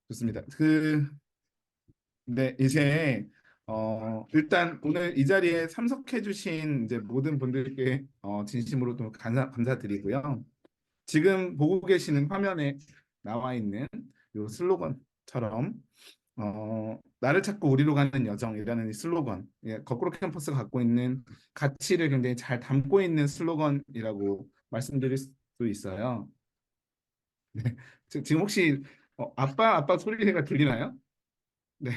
좋습니다. 네, 이제 일단 오늘 이 자리에 참석해주신 이제 모든 분들께 진심으로 또 감사드리고요. 지금 보고 계시는 화면에 나와 있는 요 슬로건처럼 나를 찾고 우리로 가는 여정이라는 이 슬로건, 예, 거꾸로 캠퍼스가 갖고 있는 가치를 굉장히 잘 담고 있는 슬로건이라고 말씀드릴 수 있어요. 네, 지금 혹시 아빠 소리가 들리나요? 네.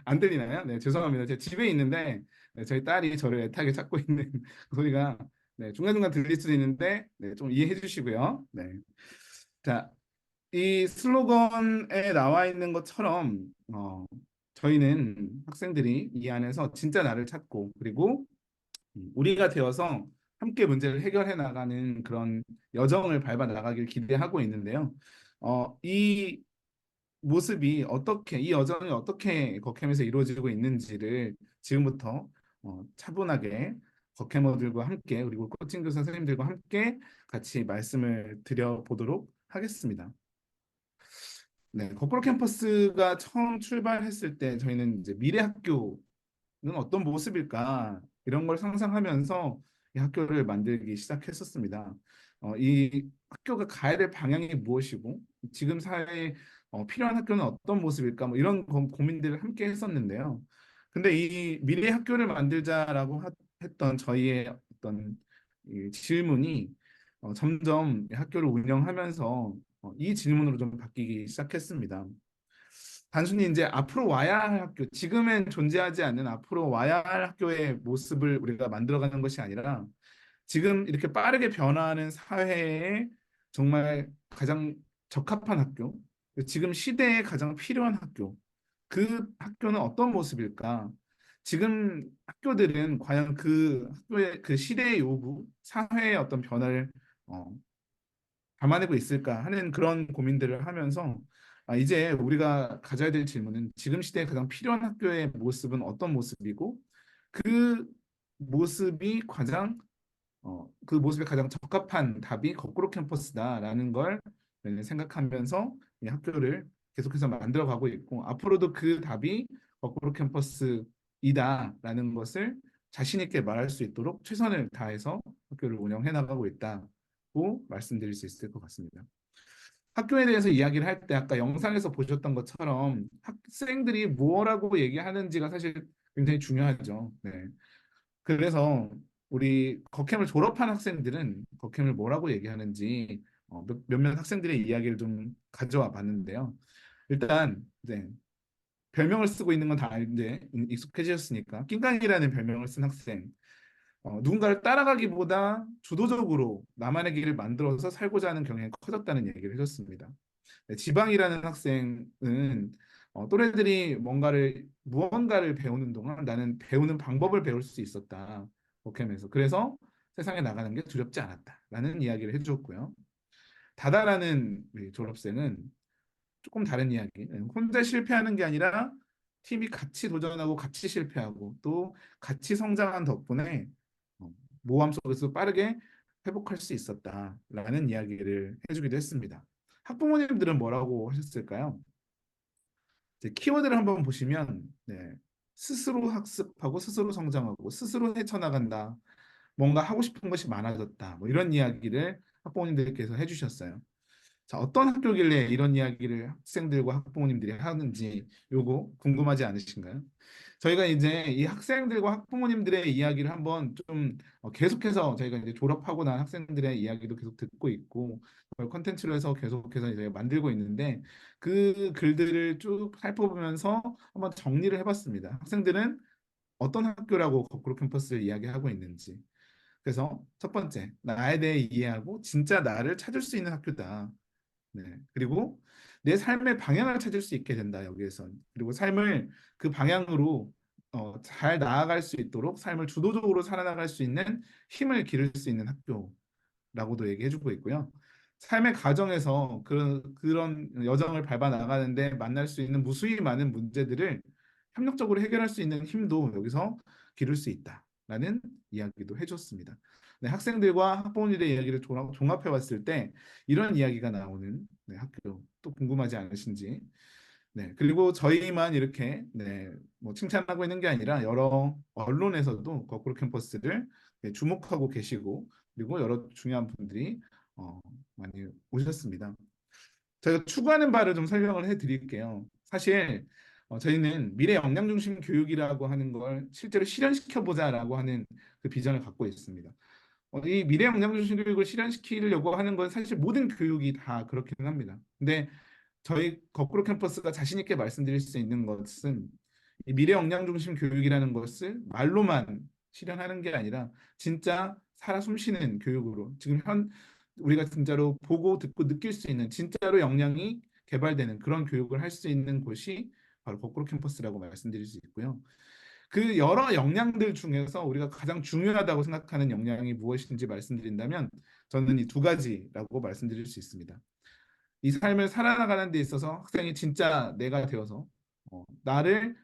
안 들리나요? 네, 죄송합니다. 제 집에 있는데 네, 저희 딸이 저를 애타게 찾고 있는 그 소리가 네, 중간중간 들릴 수도 있는데 네, 좀 이해해 주시고요. 네. 자, 이 슬로건에 나와 있는 것처럼 저희는 학생들이 이 안에서 진짜 나를 찾고 그리고 우리가 되어서 함께 문제를 해결해 나가는 그런 여정을 밟아 나가길 기대하고 있는데요. 이 모습이 어떻게 이 여정이 어떻게 거캠에서 이루어지고 있는지를 지금부터 차분하게 거캠어들과 함께 그리고 코칭 교사 선생님들과 함께 같이 말씀을 드려보도록 하겠습니다. 네, 거꾸로 캠퍼스가 처음 출발했을 때 저희는 이제 미래 학교는 어떤 모습일까 이런 걸 상상하면서 이 학교를 만들기 시작했었습니다. 이 학교가 가야 될 방향이 무엇이고 지금 사회에 필요한 학교는 어떤 모습일까 뭐 이런 고민들을 함께 했었는데요. 근데 이 미래 학교를 만들자라고 했던 저희의 어떤 이 질문이 점점 이 학교를 운영하면서 이 질문으로 좀 바뀌기 시작했습니다. 단순히 이제 앞으로 와야 할 학교, 지금은 존재하지 않는 앞으로 와야 할 학교의 모습을 우리가 만들어가는 것이 아니라 지금 이렇게 빠르게 변화하는 사회에 정말 가장 적합한 학교, 지금 시대에 가장 필요한 학교, 그 학교는 어떤 모습일까? 지금 학교들은 과연 그 학교의 그 시대의 요구, 사회의 어떤 변화를 어, 담아내고 있을까 하는 그런 고민들을 하면서 이제 우리가 가져야 될 질문은 지금 시대에 가장 필요한 학교의 모습은 어떤 모습이고 그 모습이 가장 그 모습에 가장 적합한 답이 거꾸로 캠퍼스다라는 걸 생각하면서 이 학교를 계속해서 만들어가고 있고 앞으로도 그 답이 거꾸로 캠퍼스이다라는 것을 자신 있게 말할 수 있도록 최선을 다해서 학교를 운영해 나가고 있다고 말씀드릴 수 있을 것 같습니다. 학교에 대해서 이야기를 할 때 아까 영상에서 보셨던 것처럼 학생들이 뭐라고 얘기하는지가 사실 굉장히 중요하죠. 네. 그래서 우리 거캠을 졸업한 학생들은 거캠을 뭐라고 얘기하는지 몇몇 학생들의 이야기를 좀 가져와 봤는데요. 일단 네, 별명을 쓰고 있는 건 다 이제 익숙해지셨으니까 낑깡이라는 별명을 쓴 학생 누군가를 따라가기보다 주도적으로 나만의 길을 만들어서 살고자 하는 경향이 커졌다는 얘기를 해줬습니다. 네, 지방이라는 학생은 또래들이 무언가를 배우는 동안 나는 배우는 방법을 배울 수 있었다. 오케이면서 그래서 세상에 나가는 게 두렵지 않았다라는 이야기를 해주었고요. 다다라는 우리 졸업생은 조금 다른 이야기. 혼자 실패하는 게 아니라 팀이 같이 도전하고 같이 실패하고 또 같이 성장한 덕분에 어, 모험 속에서 빠르게 회복할 수 있었다라는 이야기를 해주기도 했습니다. 학부모님들은 뭐라고 하셨을까요? 이제 키워드를 한번 보시면 네, 스스로 학습하고 스스로 성장하고 스스로 헤쳐나간다. 뭔가 하고 싶은 것이 많아졌다. 뭐 이런 이야기를 학부모님들께서 해주셨어요. 자, 어떤 학교길래 이런 이야기를 학생들과 학부모님들이 하는지 요거 궁금하지 않으신가요? 저희가 이제 이 학생들과 학부모님들의 이야기를 한번 좀 계속해서 저희가 이제 졸업하고 난 학생들의 이야기도 계속 듣고 있고 그걸 컨텐츠로 해서 계속해서 이제 만들고 있는데 그 글들을 쭉 살펴보면서 한번 정리를 해봤습니다. 학생들은 어떤 학교라고 거꾸로 캠퍼스를 이야기하고 있는지. 그래서 첫 번째, 나에 대해 이해하고 진짜 나를 찾을 수 있는 학교다. 네. 그리고 내 삶의 방향을 찾을 수 있게 된다, 여기에선. 그리고 삶을 그 방향으로 잘 나아갈 수 있도록 삶을 주도적으로 살아나갈 수 있는 힘을 기를 수 있는 학교라고도 얘기해주고 있고요. 삶의 과정에서 그런 여정을 밟아 나가는데 만날 수 있는 무수히 많은 문제들을 협력적으로 해결할 수 있는 힘도 여기서 기를 수 있다라는 이야기도 해줬습니다. 네, 학생들과 학부모님의 이야기를 종합해 봤을 때 이런 이야기가 나오는 네, 학교 또 궁금하지 않으신지. 네, 그리고 저희만 이렇게 뭐 칭찬하고 있는 게 아니라 여러 언론에서도 거꾸로 캠퍼스를 주목하고 계시고 그리고 여러 중요한 분들이 어, 많이 오셨습니다. 제가 추구하는 바를 좀 설명을 해드릴게요. 사실 저희는 미래 역량 중심 교육이라고 하는 걸 실제로 실현시켜 보자라고 하는 그 비전을 갖고 있습니다. 이 미래 역량 중심 교육을 실현시키려고 하는 건 사실 모든 교육이 다 그렇긴 합니다. 근데 저희 거꾸로 캠퍼스가 자신 있게 말씀드릴 수 있는 것은 이 미래 역량 중심 교육이라는 것을 말로만 실현하는 게 아니라 진짜 살아 숨쉬는 교육으로 지금 우리가 진짜로 보고 듣고 느낄 수 있는 진짜로 역량이 개발되는 그런 교육을 할 수 있는 곳이 바로 거꾸로 캠퍼스라고 말씀드릴 수 있고요. 그 여러 역량들 중에서 우리가 가장 중요하다고 생각하는 역량이 무엇인지 말씀드린다면 저는 이 두 가지라고 말씀드릴 수 있습니다. 이 삶을 살아나가는 데 있어서 학생이 진짜 내가 되어서 나를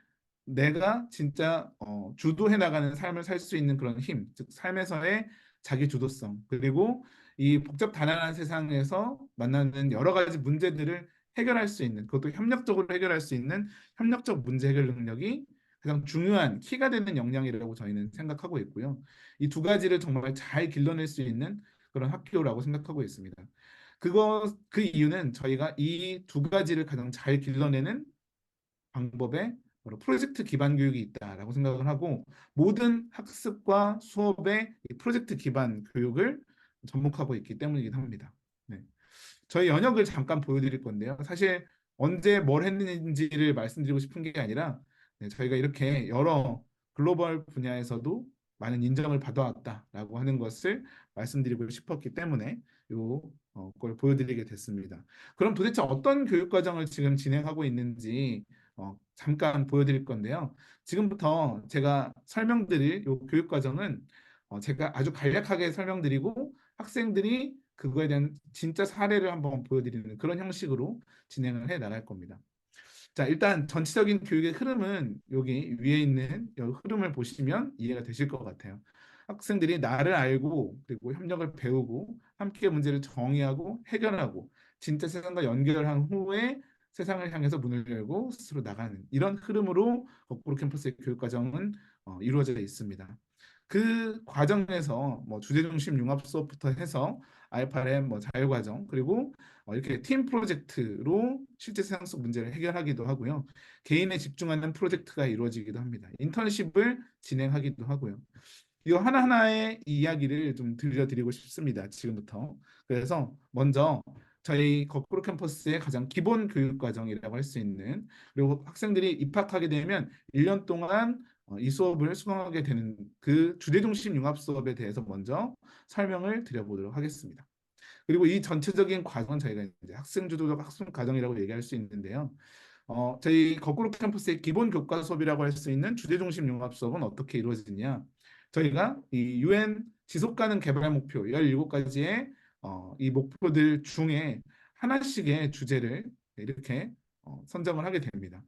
내가 진짜 주도해 나가는 삶을 살 수 있는 그런 힘, 즉 삶에서의 자기 주도성, 그리고 이 복잡 다양한 세상에서 만나는 여러 가지 문제들을 해결할 수 있는, 그것도 협력적으로 해결할 수 있는 협력적 문제 해결 능력이 가장 중요한 키가 되는 역량이라고 저희는 생각하고 있고요. 이 두 가지를 정말 잘 길러낼 수 있는 그런 학교라고 생각하고 있습니다. 그 이유는 저희가 이 두 가지를 가장 잘 길러내는 방법에 바로 프로젝트 기반 교육이 있다라고 생각을 하고 모든 학습과 수업에 이 프로젝트 기반 교육을 접목하고 있기 때문이긴 합니다. 네. 저희 연역을 잠깐 보여드릴 건데요. 사실 언제 뭘 했는지를 말씀드리고 싶은 게 아니라 저희가 이렇게 여러 글로벌 분야에서도 많은 인정을 받아왔다라고 하는 것을 말씀드리고 싶었기 때문에 걸 보여드리게 됐습니다. 그럼 도대체 어떤 교육 과정을 지금 진행하고 있는지 잠깐 보여드릴 건데요. 지금부터 제가 설명드릴 이 교육 과정은 제가 아주 간략하게 설명드리고 학생들이 그거에 대한 진짜 사례를 한번 보여드리는 그런 형식으로 진행을 해 나갈 겁니다. 자, 일단 전체적인 교육의 흐름은 여기 위에 있는 이 흐름을 보시면 이해가 되실 것 같아요. 학생들이 나를 알고 그리고 협력을 배우고 함께 문제를 정의하고 해결하고 진짜 세상과 연결한 후에 세상을 향해서 문을 열고 스스로 나가는 이런 흐름으로 거꾸로 캠퍼스의 교육 과정은 이루어져 있습니다. 그 과정에서 뭐 주제 중심 융합 수업부터 해서 알파렘 뭐 자율 과정 그리고 이렇게 팀 프로젝트로 실제 세상 속 문제를 해결하기도 하고요. 개인에 집중하는 프로젝트가 이루어지기도 합니다. 인턴십을 진행하기도 하고요. 이 하나하나의 이야기를 좀 들려드리고 싶습니다. 지금부터. 그래서 먼저 저희 거꾸로 캠퍼스의 가장 기본 교육 과정이라고 할 수 있는 그리고 학생들이 입학하게 되면 1년 동안 이 수업을 수강하게 되는 그 주제 중심 융합 수업에 대해서 먼저 설명을 드려보도록 하겠습니다. 그리고 이 전체적인 과정은 저희가 이제 학생 주도적 학습 과정이라고 얘기할 수 있는데요. 저희 거꾸로 캠퍼스의 기본 교과 수업이라고 할 수 있는 주제 중심 융합 수업은 어떻게 이루어지느냐? 저희가 이 UN 지속 가능 개발 목표 17가지의 이 목표들 중에 하나씩의 주제를 이렇게 선정을 하게 됩니다.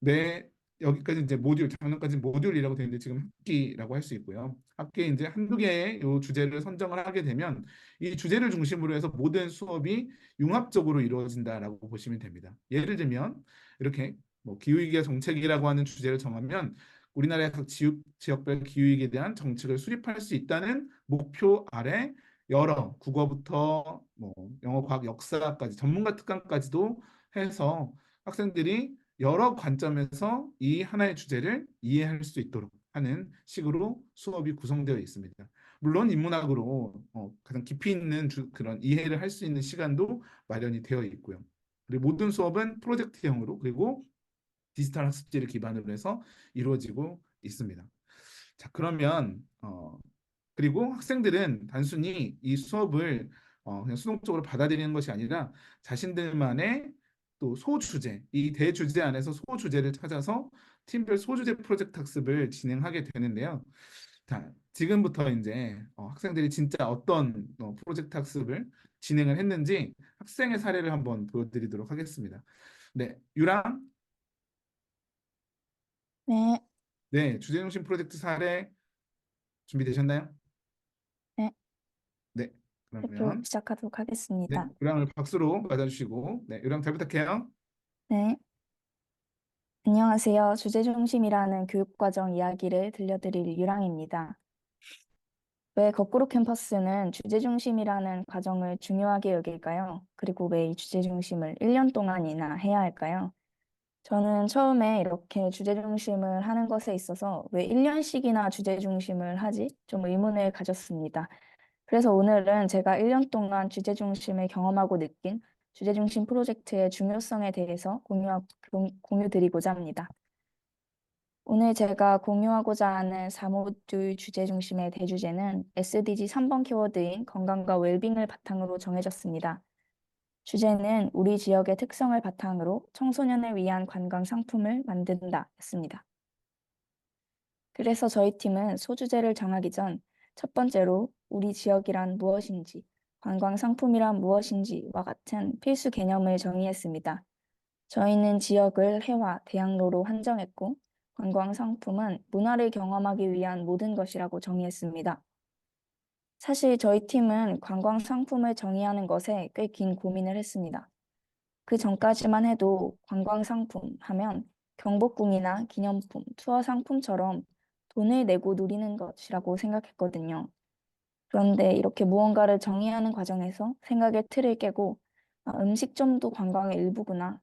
네, 여기까지 이제 모듈, 작년까지 모듈이라고 되어 있는데 지금 학기라고 할 수 있고요. 학기에 이제 한두 개의 요 주제를 선정을 하게 되면 이 주제를 중심으로 해서 모든 수업이 융합적으로 이루어진다라고 보시면 됩니다. 예를 들면 이렇게 뭐 기후위기와 정책이라고 하는 주제를 정하면 우리나라의 각 지역별 기후위기에 대한 정책을 수립할 수 있다는 목표 아래 여러 국어부터 뭐 영어, 과학, 역사까지 전문가 특강까지도 해서 학생들이 여러 관점에서 이 하나의 주제를 이해할 수 있도록 하는 식으로 수업이 구성되어 있습니다. 물론 인문학으로 가장 깊이 있는 그런 이해를 할 수 있는 시간도 마련이 되어 있고요. 그리고 모든 수업은 프로젝트형으로 그리고 디지털 학습지를 기반으로 해서 이루어지고 있습니다. 자, 그러면 그리고 학생들은 단순히 이 수업을 그냥 수동적으로 받아들이는 것이 아니라 자신들만의 또 소주제, 이 대주제 안에서 소주제를 찾아서 팀별 소주제 프로젝트 학습을 진행하게 되는데요. 자, 지금부터 이제 학생들이 진짜 어떤 프로젝트 학습을 진행을 했는지 학생의 사례를 한번 보여드리도록 하겠습니다. 네, 유랑, 네, 네, 주제중심 프로젝트 사례 준비되셨나요? 네. 네. 발표 그러면 시작하도록 네, 하겠습니다. 요량을 박수로 맞아주시고 네, 요량 잘 부탁해요. 네, 안녕하세요. 주제중심이라는 교육과정 이야기를 들려드릴 유랑입니다. 왜 거꾸로 캠퍼스는 주제중심이라는 과정을 중요하게 여길까요? 그리고 왜 이 주제중심을 1년 동안이나 해야 할까요? 저는 처음에 이렇게 주제중심을 하는 것에 있어서 왜 1년씩이나 주제중심을 하지? 좀 의문을 가졌습니다. 그래서 오늘은 제가 1년 동안 주제중심을 경험하고 느낀 주제중심 프로젝트의 중요성에 대해서 공유드리고자 합니다. 오늘 제가 공유하고자 하는 352 주제중심의 대주제는 SDG 3번 키워드인 건강과 웰빙을 바탕으로 정해졌습니다. 주제는 우리 지역의 특성을 바탕으로 청소년을 위한 관광 상품을 만든다 였습니다. 그래서 저희 팀은 소주제를 정하기 전 첫 번째로 우리 지역이란 무엇인지, 관광 상품이란 무엇인지와 같은 필수 개념을 정의했습니다. 저희는 지역을 해와 대학로로 한정했고 관광 상품은 문화를 경험하기 위한 모든 것이라고 정의했습니다. 사실 저희 팀은 관광 상품을 정의하는 것에 꽤 긴 고민을 했습니다. 그 전까지만 해도 관광 상품 하면 경복궁이나 기념품, 투어 상품처럼 돈을 내고 누리는 것이라고 생각했거든요. 그런데 이렇게 무언가를 정의하는 과정에서 생각의 틀을 깨고 음식점도 관광의 일부구나.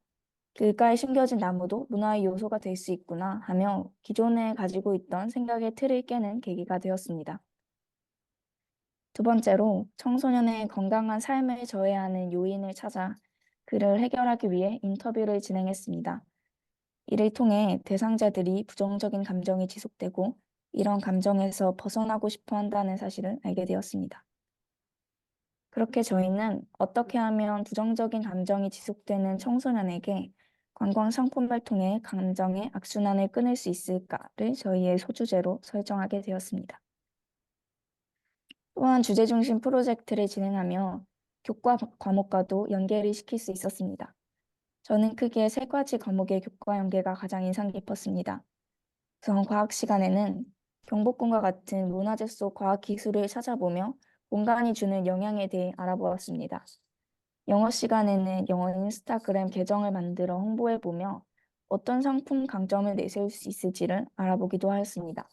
길가에 심겨진 나무도 문화의 요소가 될 수 있구나 하며 기존에 가지고 있던 생각의 틀을 깨는 계기가 되었습니다. 두 번째로 청소년의 건강한 삶을 저해하는 요인을 찾아 그를 해결하기 위해 인터뷰를 진행했습니다. 이를 통해 대상자들이 부정적인 감정이 지속되고 이런 감정에서 벗어나고 싶어 한다는 사실을 알게 되었습니다. 그렇게 저희는 어떻게 하면 부정적인 감정이 지속되는 청소년에게 관광 상품을 통해 감정의 악순환을 끊을 수 있을까를 저희의 소주제로 설정하게 되었습니다. 또한 주제중심 프로젝트를 진행하며 교과 과목과도 연계를 시킬 수 있었습니다. 저는 크게 세 가지 과목의 교과 연계가 가장 인상 깊었습니다. 우선 과학 시간에는 경복궁과 같은 문화재 속 과학 기술을 찾아보며 공간이 주는 영향에 대해 알아보았습니다. 영어 시간에는 영어 인스타그램 계정을 만들어 홍보해보며 어떤 상품 강점을 내세울 수 있을지를 알아보기도 하였습니다.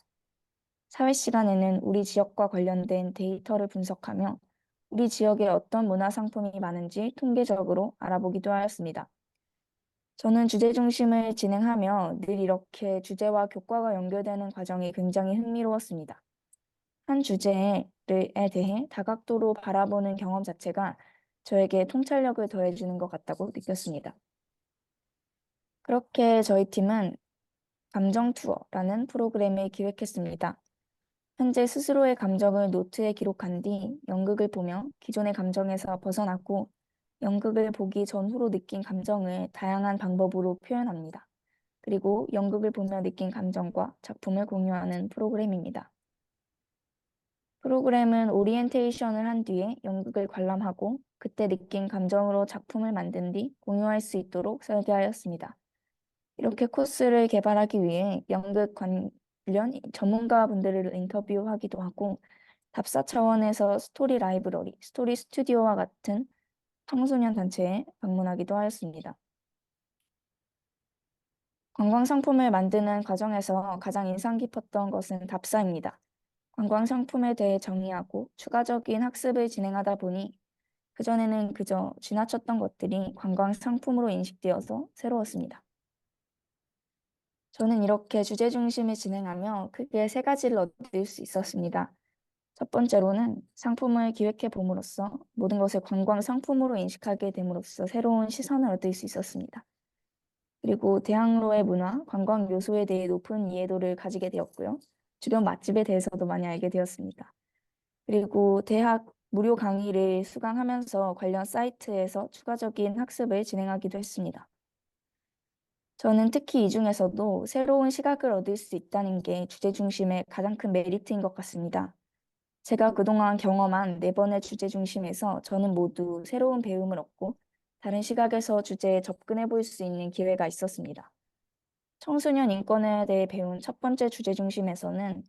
사회 시간에는 우리 지역과 관련된 데이터를 분석하며 우리 지역에 어떤 문화 상품이 많은지 통계적으로 알아보기도 하였습니다. 저는 주제 중심을 진행하며 늘 이렇게 주제와 교과가 연결되는 과정이 굉장히 흥미로웠습니다. 한 주제에 대해 다각도로 바라보는 경험 자체가 저에게 통찰력을 더해주는 것 같다고 느꼈습니다. 그렇게 저희 팀은 감정 투어라는 프로그램을 기획했습니다. 현재 스스로의 감정을 노트에 기록한 뒤 연극을 보며 기존의 감정에서 벗어났고 연극을 보기 전후로 느낀 감정을 다양한 방법으로 표현합니다. 그리고 연극을 보며 느낀 감정과 작품을 공유하는 프로그램입니다. 프로그램은 오리엔테이션을 한 뒤에 연극을 관람하고 그때 느낀 감정으로 작품을 만든 뒤 공유할 수 있도록 설계하였습니다. 이렇게 코스를 개발하기 위해 연극 관련 전문가분들을 인터뷰하기도 하고 답사 차원에서 스토리 라이브러리, 스토리 스튜디오와 같은 청소년 단체에 방문하기도 하였습니다. 관광 상품을 만드는 과정에서 가장 인상 깊었던 것은 답사입니다. 관광 상품에 대해 정의하고 추가적인 학습을 진행하다 보니 그전에는 그저 지나쳤던 것들이 관광 상품으로 인식되어서 새로웠습니다. 저는 이렇게 주제 중심을 진행하며 크게 세 가지를 얻을 수 있었습니다. 첫 번째로는 상품을 기획해 봄으로써 모든 것을 관광 상품으로 인식하게 됨으로써 새로운 시선을 얻을 수 있었습니다. 그리고 대학로의 문화, 관광 요소에 대해 높은 이해도를 가지게 되었고요. 주변 맛집에 대해서도 많이 알게 되었습니다. 그리고 대학 무료 강의를 수강하면서 관련 사이트에서 추가적인 학습을 진행하기도 했습니다. 저는 특히 이 중에서도 새로운 시각을 얻을 수 있다는 게 주제 중심의 가장 큰 메리트인 것 같습니다. 제가 그동안 경험한 네 번의 주제 중심에서 저는 모두 새로운 배움을 얻고 다른 시각에서 주제에 접근해 볼 수 있는 기회가 있었습니다. 청소년 인권에 대해 배운 첫 번째 주제 중심에서는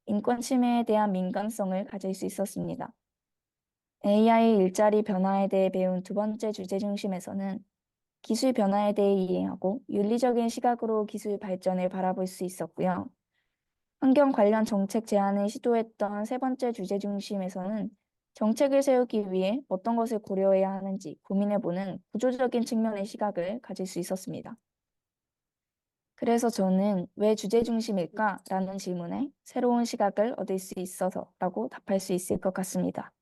인권 침해에 대한 민감성을 가질 수 있었습니다. AI 일자리 변화에 대해 배운 두 번째 주제 중심에서는 기술 변화에 대해 이해하고 윤리적인 시각으로 기술 발전을 바라볼 수 있었고요. 환경 관련 정책 제안을 시도했던 세 번째 주제 중심에서는 정책을 세우기 위해 어떤 것을 고려해야 하는지 고민해보는 구조적인 측면의 시각을 가질 수 있었습니다. 그래서 저는 왜 주제 중심일까? 라는 질문에 새로운 시각을 얻을 수 있어서 라고 답할 수 있을 것 같습니다.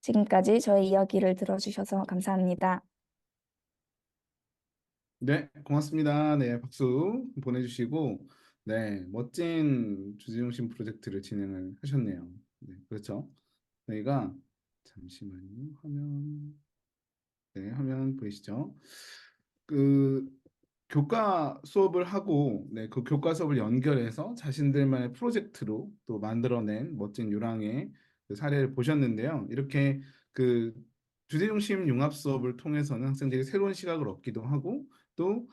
지금까지 저의 이야기를 들어주셔서 감사합니다. 네, 고맙습니다. 네, 박수 보내주시고, 네, 멋진 주제중심 프로젝트를 진행을 하셨네요. 네, 그렇죠. 저희가, 잠시만요. 화면 보이시죠? 그, 교과 수업을 하고, 네, 그 교과 수업을 연결해서 자신들만의 프로젝트로 또 만들어낸 멋진 유랑의 그 사례를 보셨는데요. 이렇게 그 주제중심 융합 수업을 통해서는 학생들이 새로운 시각을 얻기도 하고, 또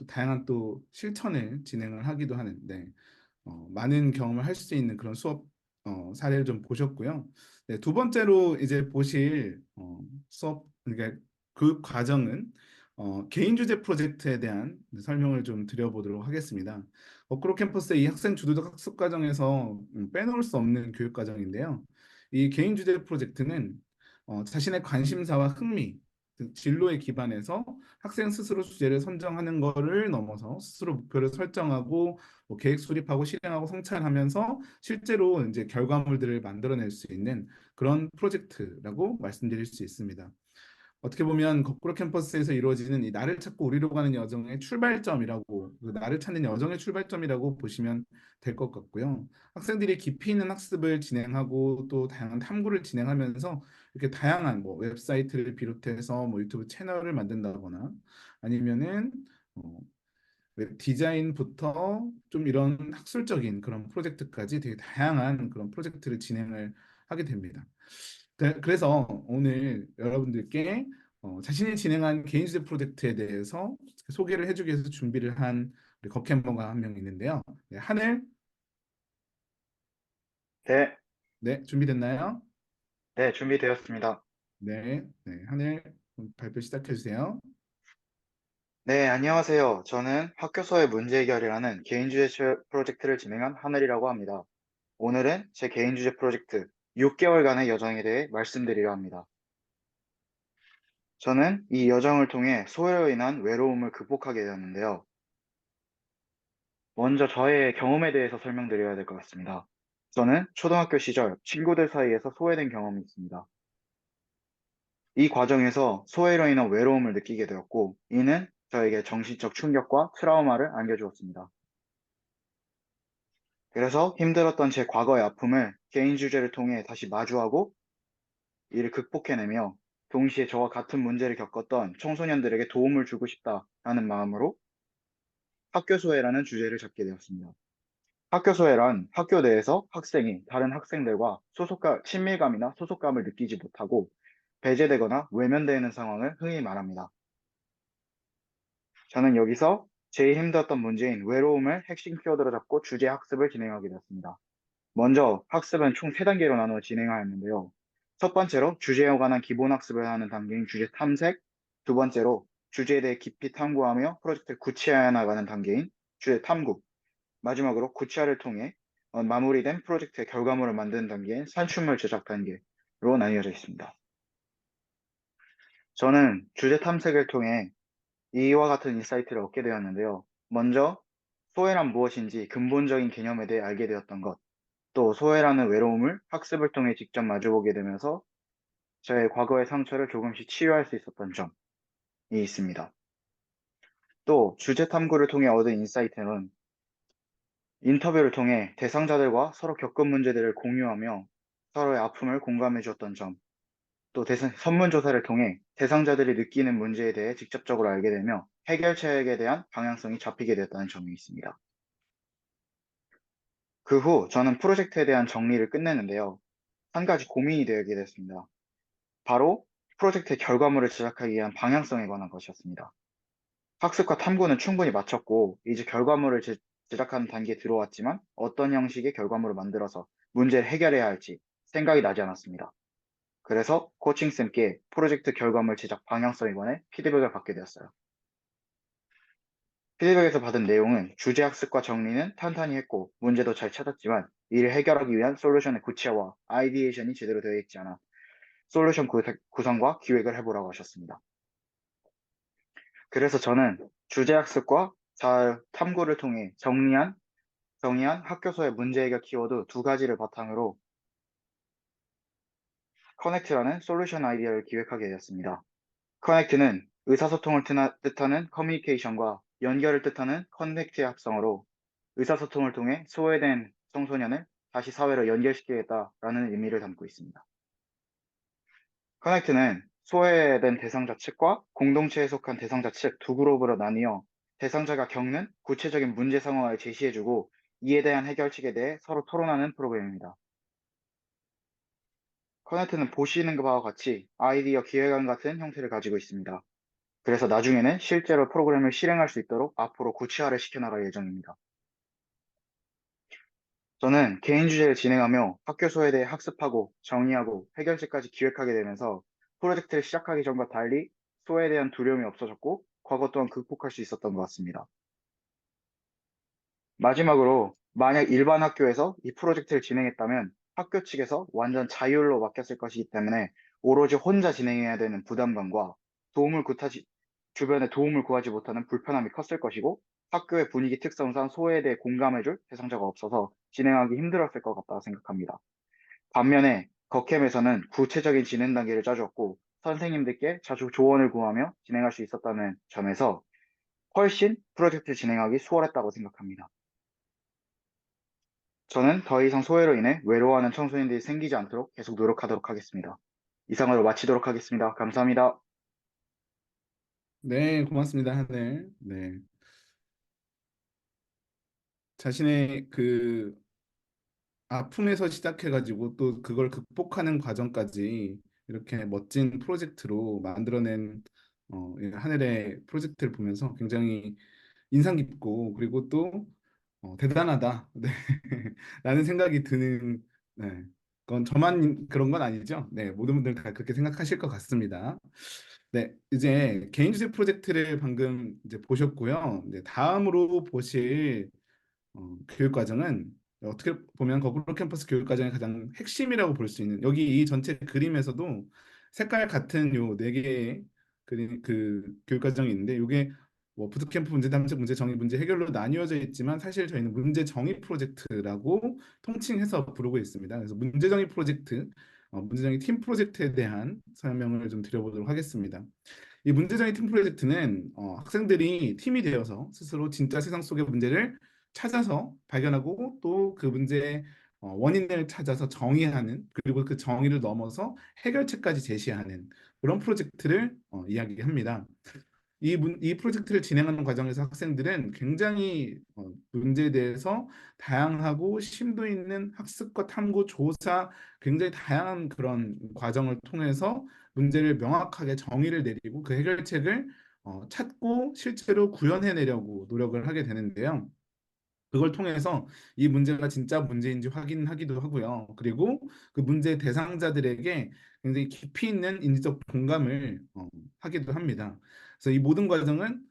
다양한 또 실천을 진행을 하기도 하는데, 많은 경험을 할 수 있는 그런 수업 사례를 좀 보셨고요. 네, 두 번째로 이제 보실 수업, 그러니까 그 과정은 개인 주제 프로젝트에 대한 설명을 좀 드려보도록 하겠습니다. 거꾸로 캠퍼스의 이 학생 주도적 학습 과정에서 빼놓을 수 없는 교육 과정인데요. 이 개인 주제 프로젝트는 자신의 관심사와 흥미, 그 진로에 기반해서 학생 스스로 주제를 선정하는 것을 넘어서 스스로 목표를 설정하고 뭐 계획 수립하고 실행하고 성찰하면서 실제로 이제 결과물들을 만들어낼 수 있는 그런 프로젝트라고 말씀드릴 수 있습니다. 어떻게 보면 거꾸로 캠퍼스에서 이루어지는 이 나를 찾고 우리로 가는 여정의 출발점이라고, 그 나를 찾는 여정의 출발점이라고 보시면 될 것 같고요. 학생들이 깊이 있는 학습을 진행하고 또 다양한 탐구를 진행하면서 이렇게 다양한 뭐 웹사이트를 비롯해서 뭐 유튜브 채널을 만든다거나 아니면은 어, 웹 디자인부터 좀 이런 학술적인 그런 프로젝트까지 되게 다양한 그런 프로젝트를 진행을 하게 됩니다. 그래서 오늘 여러분들께 자신이 진행한 개인 주제 프로젝트에 대해서 소개를 해주기 위해서 준비를 한 우리 겉캠버가 한 명 있는데요. 네, 하늘, 네, 네, 준비됐나요? 네, 준비되었습니다. 네, 하늘 발표 시작해 주세요. 네, 안녕하세요. 저는 학교서의 문제 해결이라는 개인 주제 프로젝트를 진행한 하늘이라고 합니다. 오늘은 제 개인 주제 프로젝트 6개월간의 여정에 대해 말씀드리려 합니다. 저는 이 여정을 통해 소외로 인한 외로움을 극복하게 되었는데요. 먼저 저의 경험에 대해서 설명드려야 될 것 같습니다. 저는 초등학교 시절 친구들 사이에서 소외된 경험이 있습니다. 이 과정에서 소외로 인한 외로움을 느끼게 되었고, 이는 저에게 정신적 충격과 트라우마를 안겨주었습니다. 그래서 힘들었던 제 과거의 아픔을 개인 주제를 통해 다시 마주하고 이를 극복해내며 동시에 저와 같은 문제를 겪었던 청소년들에게 도움을 주고 싶다라는 마음으로 학교소외라는 주제를 잡게 되었습니다. 학교소외란 학교 내에서 학생이 다른 학생들과 친밀감이나 소속감을 느끼지 못하고 배제되거나 외면되는 상황을 흔히 말합니다. 저는 여기서 제일 힘들었던 문제인 외로움을 핵심 키워드로 잡고 주제 학습을 진행하게 되었습니다. 먼저 학습은 총 3단계로 나누어 진행하였는데요. 첫 번째로 주제에 관한 기본 학습을 하는 단계인 주제 탐색, 두 번째로 주제에 대해 깊이 탐구하며 프로젝트를 구체화해 나가는 단계인 주제 탐구, 마지막으로 구체화를 통해 마무리된 프로젝트의 결과물을 만드는 단계인 산출물 제작 단계로 나뉘어져 있습니다. 저는 주제 탐색을 통해 이와 같은 인사이트를 얻게 되었는데요. 먼저 소외란 무엇인지 근본적인 개념에 대해 알게 되었던 것, 또 소외라는 외로움을 학습을 통해 직접 마주보게 되면서 저의 과거의 상처를 조금씩 치유할 수 있었던 점이 있습니다. 또 주제 탐구를 통해 얻은 인사이트는 인터뷰를 통해 대상자들과 서로 겪은 문제들을 공유하며 서로의 아픔을 공감해 주었던 점, 또 설문조사를 통해 대상자들이 느끼는 문제에 대해 직접적으로 알게 되며 해결책에 대한 방향성이 잡히게 되었다는 점이 있습니다. 그 후 저는 프로젝트에 대한 정리를 끝내는데요. 한 가지 고민이 되게 됐습니다. 바로 프로젝트의 결과물을 제작하기 위한 방향성에 관한 것이었습니다. 학습과 탐구는 충분히 마쳤고 이제 결과물을 제작하는 단계에 들어왔지만 어떤 형식의 결과물을 만들어서 문제를 해결해야 할지 생각이 나지 않았습니다. 그래서 코칭쌤께 프로젝트 결과물 제작 방향성에 관해 피드백을 받게 되었어요. 피드백에서 받은 내용은 주제 학습과 정리는 탄탄히 했고 문제도 잘 찾았지만 이를 해결하기 위한 솔루션의 구체화, 아이디에이션이 제대로 되어 있지 않아 솔루션 구성과 기획을 해보라고 하셨습니다. 그래서 저는 주제 학습과 잘 탐구를 통해 정의한 학교소의 문제 해결 키워드 두 가지를 바탕으로 커넥트라는 솔루션 아이디어를 기획하게 되었습니다. 커넥트는 의사소통을 뜻하는 커뮤니케이션과 연결을 뜻하는 커넥트의 합성어로 의사소통을 통해 소외된 청소년을 다시 사회로 연결시키겠다라는 의미를 담고 있습니다. 커넥트는 소외된 대상자 측과 공동체에 속한 대상자 측 두 그룹으로 나뉘어 대상자가 겪는 구체적인 문제 상황을 제시해주고 이에 대한 해결책에 대해 서로 토론하는 프로그램입니다. 커넥트는 보시는 바와 같이 아이디어 기획안 같은 형태를 가지고 있습니다. 그래서 나중에는 실제로 프로그램을 실행할 수 있도록 앞으로 구체화를 시켜나갈 예정입니다. 저는 개인 주제를 진행하며 학교 소에 대해 학습하고 정의하고 해결책까지 기획하게 되면서 프로젝트를 시작하기 전과 달리 소에 대한 두려움이 없어졌고 과거 또한 극복할 수 있었던 것 같습니다. 마지막으로 만약 일반 학교에서 이 프로젝트를 진행했다면 학교 측에서 완전 자율로 맡겼을 것이기 때문에 오로지 혼자 진행해야 되는 부담감과 도움을 구하지, 주변에 도움을 구하지 못하는 불편함이 컸을 것이고 학교의 분위기 특성상 소외에 대해 공감해줄 대상자가 없어서 진행하기 힘들었을 것 같다 생각합니다. 반면에 거캠에서는 구체적인 진행 단계를 짜주었고 선생님들께 자주 조언을 구하며 진행할 수 있었다는 점에서 훨씬 프로젝트 진행하기 수월했다고 생각합니다. 저는 더 이상 소외로 인해 외로워하는 청소년들이 생기지 않도록 계속 노력하도록 하겠습니다. 이상으로 마치도록 하겠습니다. 감사합니다. 네, 고맙습니다, 하늘. 네. 자신의 그 아픔에서 시작해가지고 또 그걸 극복하는 과정까지 이렇게 멋진 프로젝트로 만들어낸 이 하늘의 프로젝트를 보면서 굉장히 인상 깊고 그리고 또 대단하다. 네. 라는 생각이 드는 네. 그건 저만 그런 건 아니죠. 네, 모든 분들 다 그렇게 생각하실 것 같습니다. 네, 이제 개인 주제 프로젝트를 방금 이제 보셨고요. 이제 다음으로 보실 교육 과정은 어떻게 보면 거꾸로 캠퍼스 교육 과정의 가장 핵심이라고 볼 수 있는 여기 이 전체 그림에서도 색깔 같은 요 네 개의 그 교육 과정이 있는데 이게 뭐 부트캠프 문제 탐색 문제 정의 문제 해결로 나뉘어져 있지만 사실 저희는 문제 정의 프로젝트라고 통칭해서 부르고 있습니다. 그래서 문제 정의 프로젝트 문제 정의 팀 프로젝트에 대한 설명을 좀 드려보도록 하겠습니다. 이 문제정의 팀 프로젝트는 학생들이 팀이 되어서 스스로 진짜 세상 속의 문제를 찾아서 발견하고 또 그 문제의 원인을 찾아서 정의하는 그리고 그 정의를 넘어서 해결책까지 제시하는 그런 프로젝트를 이야기합니다. 이 프로젝트를 진행하는 과정에서 학생들은 굉장히 문제에 대해서 다양하고 심도 있는 학습과 탐구, 조사, 굉장히 다양한 그런 과정을 통해서 문제를 명확하게 정의를 내리고 그 해결책을 찾고 실제로 구현해내려고 노력을 하게 되는데요. 그걸 통해서 이 문제가 진짜 문제인지 확인하기도 하고요. 그리고 그 문제 대상자들에게 굉장히 깊이 있는 인지적 공감을 하기도 합니다. 그래서 이 모든 과정은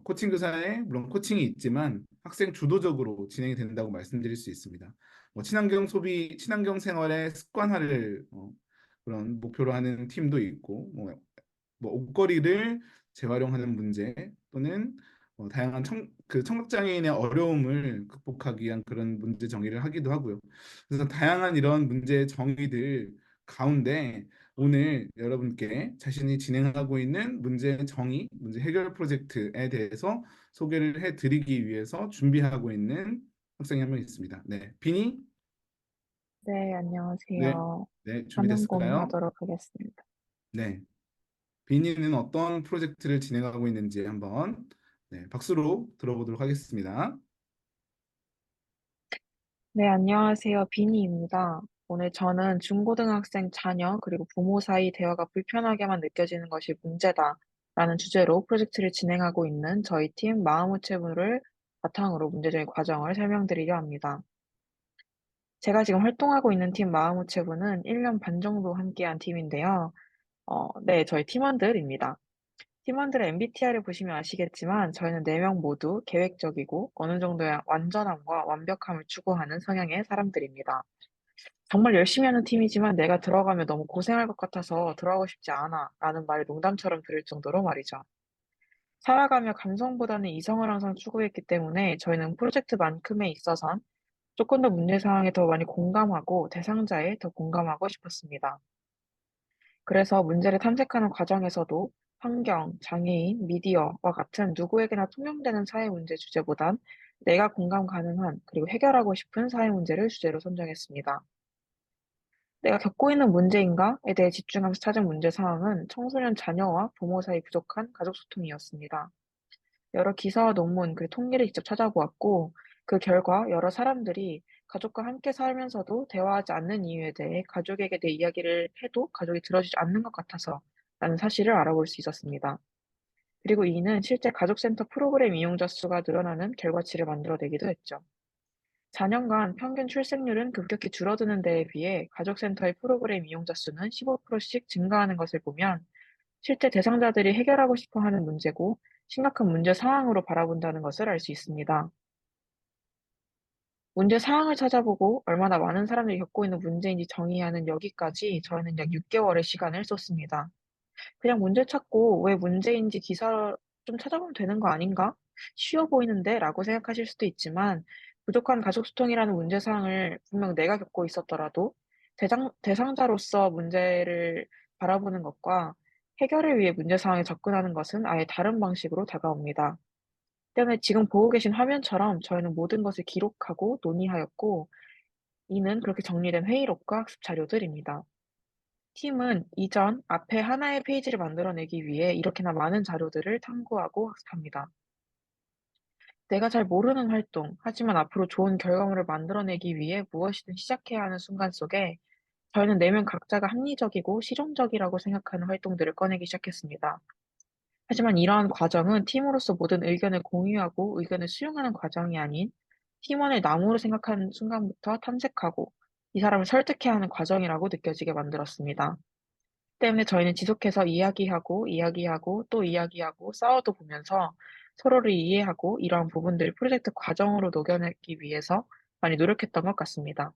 코칭 교사의 물론 코칭이 있지만 학생 주도적으로 진행이 된다고 말씀드릴 수 있습니다. 친환경 소비, 친환경 생활의 습관화를 그런 목표로 하는 팀도 있고, 뭐 옷걸이를 재활용하는 문제 또는 다양한 청각장애인의 어려움을 극복하기 위한 그런 문제 정의를 하기도 하고요. 그래서 다양한 이런 문제 정의들 가운데 오늘 여러분께 자신이 진행하고 있는 문제 정의, 문제 해결 프로젝트에 대해서 소개를 해드리기 위해서 준비하고 있는 학생이 한 명 있습니다. 네, 비니, 네, 네, 안녕하세요. 네, 화면 준비됐을까요? 공유하도록 하겠습니다. 네. 비니는 어떤 프로젝트를 진행하고 있는지 한번 네, 박수로 들어보도록 하겠습니다. 네, 안녕하세요. 비니입니다. 오늘 저는 중고등학생 자녀 그리고 부모 사이 대화가 불편하게만 느껴지는 것이 문제다 라는 주제로 프로젝트를 진행하고 있는 저희 팀 마음우체부를 바탕으로 문제적인 과정을 설명드리려 합니다. 제가 지금 활동하고 있는 팀 마음우체부는 1년 반 정도 함께한 팀인데요. 네, 저희 팀원들입니다. 팀원들의 MBTI를 보시면 아시겠지만 저희는 4명 모두 계획적이고 어느 정도의 완전함과 완벽함을 추구하는 성향의 사람들입니다. 정말 열심히 하는 팀이지만 내가 들어가면 너무 고생할 것 같아서 들어가고 싶지 않아 라는 말을 농담처럼 들을 정도로 말이죠. 살아가며 감성보다는 이성을 항상 추구했기 때문에 저희는 프로젝트만큼에 있어선 조금 더 문제사항에 더 많이 공감하고 대상자에 더 공감하고 싶었습니다. 그래서 문제를 탐색하는 과정에서도 환경, 장애인, 미디어와 같은 누구에게나 통용되는 사회 문제 주제보단 내가 공감 가능한 그리고 해결하고 싶은 사회 문제를 주제로 선정했습니다. 내가 겪고 있는 문제인가에 대해 집중하면서 찾은 문제 사항은 청소년 자녀와 부모 사이 부족한 가족 소통이었습니다. 여러 기사와 논문, 그 통계를 직접 찾아보았고, 그 결과 여러 사람들이 가족과 함께 살면서도 대화하지 않는 이유에 대해 가족에게 내 이야기를 해도 가족이 들어주지 않는 것 같아서 라는 사실을 알아볼 수 있었습니다. 그리고 이는 실제 가족센터 프로그램 이용자 수가 늘어나는 결과치를 만들어내기도 했죠. 4년간 평균 출생률은 급격히 줄어드는 데에 비해 가족센터의 프로그램 이용자 수는 15%씩 증가하는 것을 보면 실제 대상자들이 해결하고 싶어 하는 문제고 심각한 문제 상황으로 바라본다는 것을 알 수 있습니다. 문제 사항을 찾아보고 얼마나 많은 사람들이 겪고 있는 문제인지 정의하는 여기까지 저희는 약 6개월의 시간을 썼습니다. 그냥 문제 찾고 왜 문제인지 기사 좀 찾아보면 되는 거 아닌가? 쉬워 보이는데? 라고 생각하실 수도 있지만 부족한 가족 소통이라는 문제 사항을 분명 내가 겪고 있었더라도 대상자로서 문제를 바라보는 것과 해결을 위해 문제 상황에 접근하는 것은 아예 다른 방식으로 다가옵니다. 때문에 지금 보고 계신 화면처럼 저희는 모든 것을 기록하고 논의하였고, 이는 그렇게 정리된 회의록과 학습 자료들입니다. 팀은 이전 앞에 하나의 페이지를 만들어내기 위해 이렇게나 많은 자료들을 탐구하고 학습합니다. 내가 잘 모르는 활동, 하지만 앞으로 좋은 결과물을 만들어내기 위해 무엇이든 시작해야 하는 순간 속에 저희는 4명 각자가 합리적이고 실용적이라고 생각하는 활동들을 꺼내기 시작했습니다. 하지만 이러한 과정은 팀으로서 모든 의견을 공유하고 의견을 수용하는 과정이 아닌 팀원을 나무로 생각하는 순간부터 탐색하고 이 사람을 설득해야 하는 과정이라고 느껴지게 만들었습니다. 때문에 저희는 지속해서 이야기하고 또 이야기하고 싸워도 보면서 서로를 이해하고 이러한 부분들을 프로젝트 과정으로 녹여내기 위해서 많이 노력했던 것 같습니다.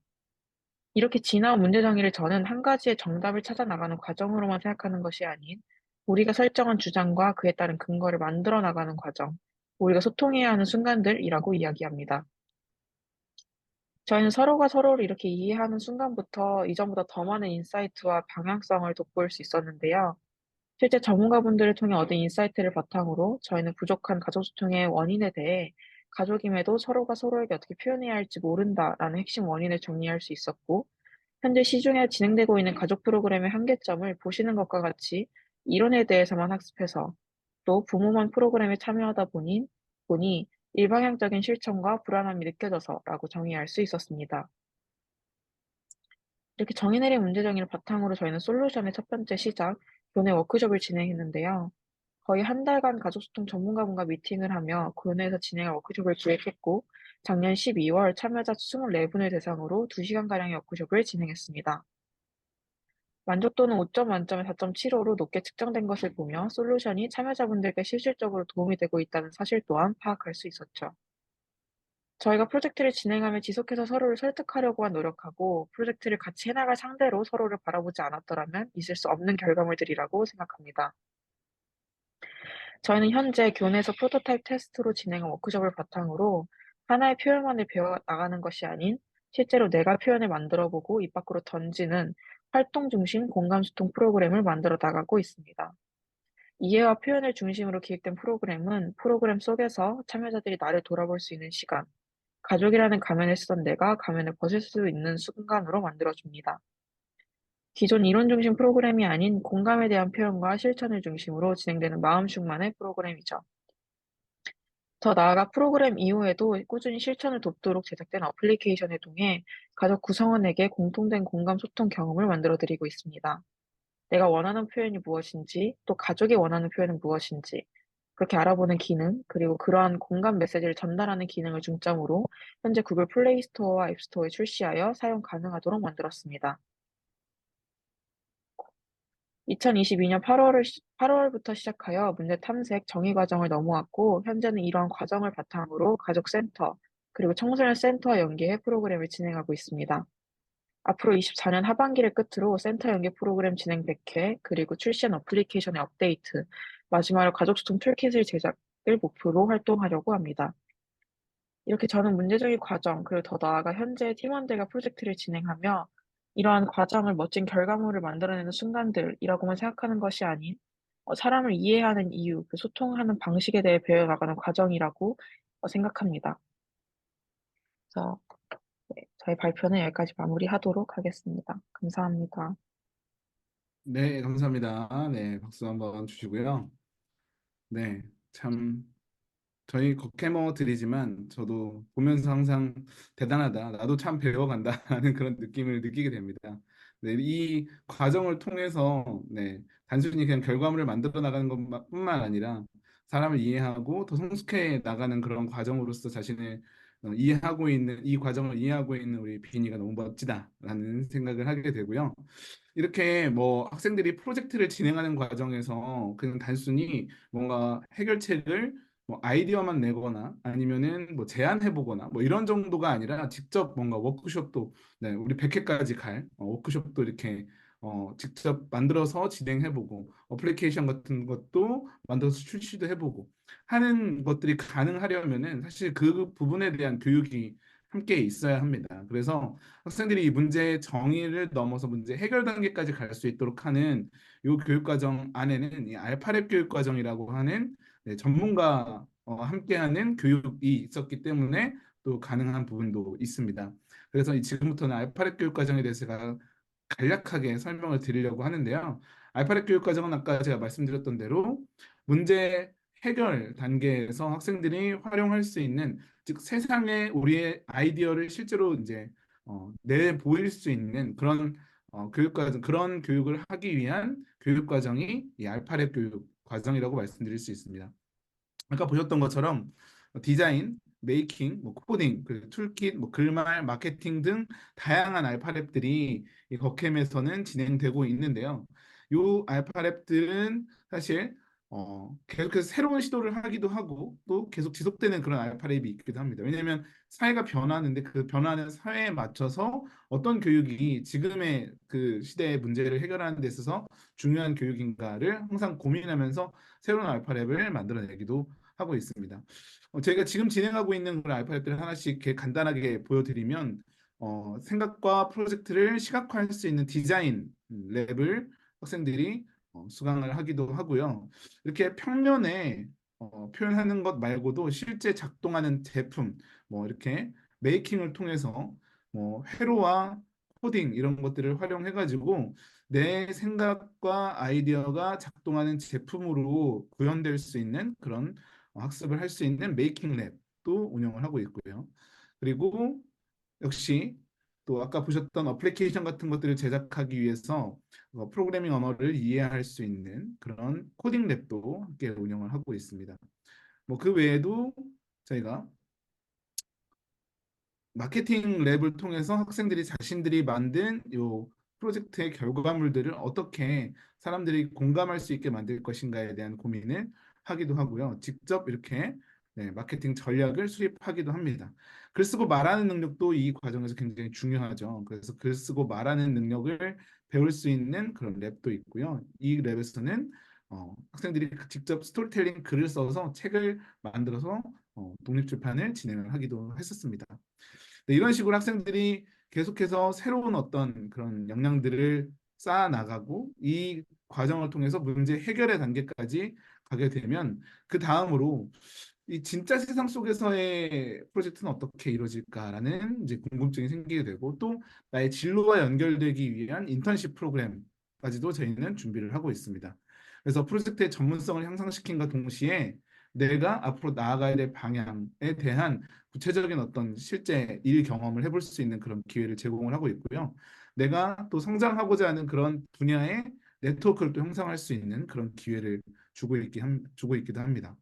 이렇게 지나온 문제 정의를 저는 한 가지의 정답을 찾아 나가는 과정으로만 생각하는 것이 아닌 우리가 설정한 주장과 그에 따른 근거를 만들어 나가는 과정, 우리가 소통해야 하는 순간들이라고 이야기합니다. 저희는 서로가 서로를 이렇게 이해하는 순간부터 이전보다 더 많은 인사이트와 방향성을 돋보일 수 있었는데요. 실제 전문가분들을 통해 얻은 인사이트를 바탕으로 저희는 부족한 가족소통의 원인에 대해 가족임에도 서로가 서로에게 어떻게 표현해야 할지 모른다라는 핵심 원인을 정리할 수 있었고, 현재 시중에 진행되고 있는 가족 프로그램의 한계점을 보시는 것과 같이 이론에 대해서만 학습해서 또 부모만 프로그램에 참여하다 보니 일방향적인 실천과 불안함이 느껴져서라고 정의할 수 있었습니다. 이렇게 정의 내린 문제 정의를 바탕으로 저희는 솔루션의 첫 번째 시작, 교내 워크숍을 진행했는데요. 거의 한 달간 가족소통 전문가분과 미팅을 하며 교내에서 진행할 워크숍을 기획했고, 작년 12월 참여자 24분을 대상으로 2시간가량의 워크숍을 진행했습니다. 만족도는 5점 만점에 4.75로 높게 측정된 것을 보며 솔루션이 참여자분들께 실질적으로 도움이 되고 있다는 사실 또한 파악할 수 있었죠. 저희가 프로젝트를 진행하며 지속해서 서로를 설득하려고만 노력하고 프로젝트를 같이 해나갈 상대로 서로를 바라보지 않았더라면 있을 수 없는 결과물들이라고 생각합니다. 저희는 현재 교내에서 프로토타입 테스트로 진행한 워크숍을 바탕으로 하나의 표현만을 배워 나가는 것이 아닌 실제로 내가 표현을 만들어보고 입 밖으로 던지는 활동 중심 공감 소통 프로그램을 만들어 나가고 있습니다. 이해와 표현을 중심으로 기획된 프로그램은 프로그램 속에서 참여자들이 나를 돌아볼 수 있는 시간, 가족이라는 가면을 쓰던 내가 가면을 벗을 수 있는 순간으로 만들어줍니다. 기존 이론 중심 프로그램이 아닌 공감에 대한 표현과 실천을 중심으로 진행되는 마음축만의 프로그램이죠. 더 나아가 프로그램 이후에도 꾸준히 실천을 돕도록 제작된 어플리케이션을 통해 가족 구성원에게 공통된 공감 소통 경험을 만들어 드리고 있습니다. 내가 원하는 표현이 무엇인지, 또 가족이 원하는 표현은 무엇인지, 그렇게 알아보는 기능, 그리고 그러한 공감 메시지를 전달하는 기능을 중점으로 현재 구글 플레이 스토어와 앱 스토어에 출시하여 사용 가능하도록 만들었습니다. 2022년 8월부터 시작하여 문제 탐색 정의 과정을 넘어왔고, 현재는 이러한 과정을 바탕으로 가족 센터, 그리고 청소년 센터와 연계해 프로그램을 진행하고 있습니다. 앞으로 24년 하반기를 끝으로 센터 연계 프로그램 진행 100회, 그리고 출시한 어플리케이션의 업데이트, 마지막으로 가족소통 툴킷을 제작을 목표로 활동하려고 합니다. 이렇게 저는 문제적인 과정, 그리고 더 나아가 현재 팀원들과 프로젝트를 진행하며 이러한 과정을 멋진 결과물을 만들어내는 순간들이라고만 생각하는 것이 아닌 사람을 이해하는 이유, 그 소통하는 방식에 대해 배워나가는 과정이라고 생각합니다. 그래서 네, 저희 발표는 여기까지 마무리하도록 하겠습니다. 감사합니다. 네, 감사합니다. 네, 박수 한번 주시고요. 네, 참 저희 겉캐머들이지만 저도 보면서 항상 대단하다. 나도 참 배워간다라는 그런 느낌을 느끼게 됩니다. 네, 이 과정을 통해서 네, 단순히 그냥 결과물을 만들어 나가는 것뿐만 아니라 사람을 이해하고 더 성숙해 나가는 그런 과정으로서 자신을 이해하고 있는 이 과정을 이해하고 있는 우리 비니가 너무 멋지다라는 생각을 하게 되고요. 이렇게 뭐 학생들이 프로젝트를 진행하는 과정에서 그냥 단순히 뭔가 해결책을 뭐 아이디어만 내거나 아니면은 뭐 제안해 보거나 뭐 이런 정도가 아니라 직접 뭔가 워크숍도 네, 우리 100회까지 갈 워크숍도 이렇게 직접 만들어서 진행해 보고 어플리케이션 같은 것도 만들어서 출시도 해 보고 하는 것들이 가능하려면은 사실 그 부분에 대한 교육이 함께 있어야 합니다. 그래서 학생들이 이 문제 정의를 넘어서 문제 해결 단계까지 갈 수 있도록 하는 이 교육 과정 안에는 이 알파랩 교육 과정이라고 하는 네, 전문가 함께하는 교육이 있었기 때문에 또 가능한 부분도 있습니다. 그래서 지금부터는 알파랩 교육 과정에 대해서 제가 간략하게 설명을 드리려고 하는데요. 알파벳 교육 과정은 아까 제가 말씀드렸던 대로 문제 해결 단계에서 학생들이 활용할 수 있는 즉 세상에 우리의 아이디어를 실제로 이제 내 보일 수 있는 그런 교육 과정 그런 교육을 하기 위한 교육 과정이 이 알파벳 교육 과정이라고 말씀드릴 수 있습니다. 아까 보셨던 것처럼 디자인, 메이킹, 뭐 코딩, 그리고 툴킷, 뭐 글말, 마케팅 등 다양한 알파랩들이 이 버캠에서는 진행되고 있는데요. 이 알파랩들은 사실 계속해서 새로운 시도를 하기도 하고 또 계속 지속되는 그런 알파랩이 있기도 합니다. 왜냐하면 사회가 변하는데 그 변하는 사회에 맞춰서 어떤 교육이 지금의 그 시대의 문제를 해결하는 데 있어서 중요한 교육인가를 항상 고민하면서 새로운 알파랩을 만들어내기도 하고 있습니다. 저희가 지금 진행하고 있는 그런 알파벳들을 하나씩 이렇게 간단하게 보여드리면 생각과 프로젝트를 시각화할 수 있는 디자인 랩을 학생들이 수강을 하기도 하고요. 이렇게 평면에 표현하는 것 말고도 실제 작동하는 제품, 뭐 이렇게 메이킹을 통해서 뭐 회로와 코딩 이런 것들을 활용해가지고 내 생각과 아이디어가 작동하는 제품으로 구현될 수 있는 그런 학습을 할 수 있는 메이킹 랩도 운영을 하고 있고요. 그리고 역시 또 아까 보셨던 어플리케이션 같은 것들을 제작하기 위해서 프로그래밍 언어를 이해할 수 있는 그런 코딩 랩도 함께 운영을 하고 있습니다. 뭐 그 외에도 저희가 마케팅 랩을 통해서 학생들이 자신들이 만든 요 프로젝트의 결과물들을 어떻게 사람들이 공감할 수 있게 만들 것인가에 대한 고민을 하기도 하고요. 직접 이렇게 네, 마케팅 전략을 수립하기도 합니다. 글 쓰고 말하는 능력도 이 과정에서 굉장히 중요하죠. 그래서 글 쓰고 말하는 능력을 배울 수 있는 그런 랩도 있고요. 이 랩에서는 학생들이 직접 스토리텔링 글을 써서 책을 만들어서 독립출판을 진행을 하기도 했었습니다. 네, 이런 식으로 학생들이 계속해서 새로운 어떤 그런 역량들을 쌓아 나가고 이 과정을 통해서 문제 해결의 단계까지 가게 되면 그 다음으로 이 진짜 세상 속에서의 프로젝트는 어떻게 이루어질까라는 이제 궁금증이 생기게 되고 또 나의 진로와 연결되기 위한 인턴십 프로그램까지도 저희는 준비를 하고 있습니다. 그래서 프로젝트의 전문성을 향상시킨과 동시에 내가 앞으로 나아가야 될 방향에 대한 구체적인 어떤 실제 일 경험을 해볼 수 있는 그런 기회를 제공을 하고 있고요. 내가 또 성장하고자 하는 그런 분야의 네트워크를 또 형성할 수 있는 그런 기회를 주고 있기도 합니다.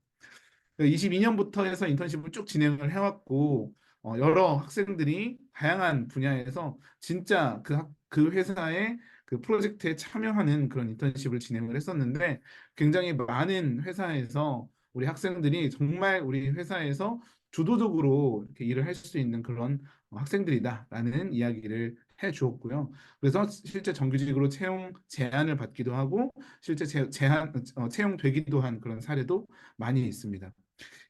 22년부터 해서 인턴십을 쭉 진행을 해왔고 여러 학생들이 다양한 분야에서 진짜 그 회사의 그 프로젝트에 참여하는 그런 인턴십을 진행을 했었는데 굉장히 많은 회사에서 우리 학생들이 정말 우리 회사에서 주도적으로 이렇게 일을 할 수 있는 그런 학생들이다라는 이야기를 해 주었고요. 그래서 실제 정규직으로 채용 제안을 받기도 하고 실제 채용되기도 한 그런 사례도 많이 있습니다.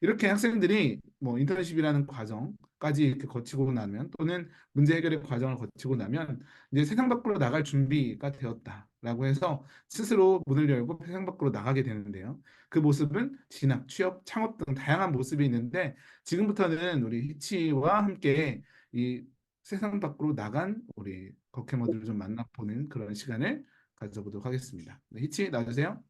이렇게 학생들이 뭐 인턴십이라는 과정까지 이렇게 거치고 나면 또는 문제 해결의 과정을 거치고 나면 이제 세상 밖으로 나갈 준비가 되었다라고 해서 스스로 문을 열고 세상 밖으로 나가게 되는데요. 그 모습은 진학, 취업, 창업 등 다양한 모습이 있는데 지금부터는 우리 히치와 함께 이 세상 밖으로 나간 우리 버캐머들을 좀 만나보는 그런 시간을 가져보도록 하겠습니다. 네, 히치 나와주세요.